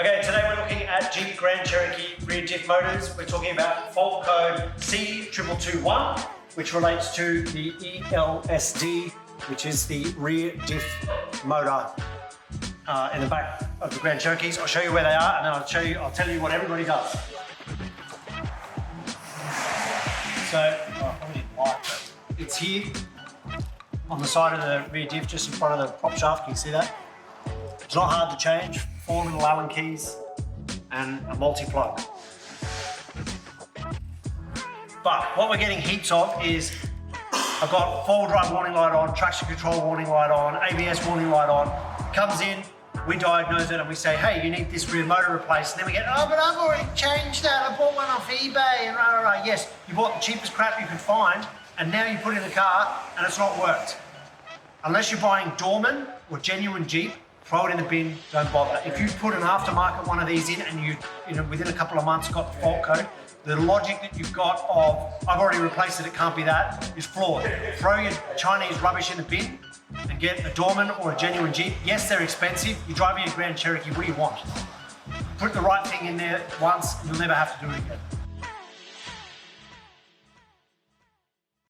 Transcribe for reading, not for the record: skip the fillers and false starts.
Okay, today we're looking at Jeep Grand Cherokee rear diff motors. We're talking about fault code C2221, which relates to the ELSD, which is the rear diff motor in the back of the Grand Cherokees. I'll show you where they are, and then I'll tell you what everybody does. So, it's here on the side of the rear diff, just in front of the prop shaft. Can you see that? It's not hard to change. 4 little Allen keys and a multi-plug. But what we're getting heaps of is I've got forward drive warning light on, traction control warning light on, ABS warning light on. Comes in, we diagnose it and we say, hey, you need this rear motor replaced. And then we get, oh, but I've already changed that. I bought one off eBay and rah, rah, rah. Yes, you bought the cheapest crap you could find and now you put it in the car and it's not worked. Unless you're buying Dorman or genuine Jeep, throw it in the bin, don't bother. If you put an aftermarket one of these in and you within a couple of months got the fault code, the logic that you've got of, I've already replaced it, it can't be that, is flawed. Throw your Chinese rubbish in the bin and get a Dorman or a genuine Jeep. Yes, they're expensive. You're driving a Grand Cherokee, what do you want? Put the right thing in there once, you'll never have to do it again.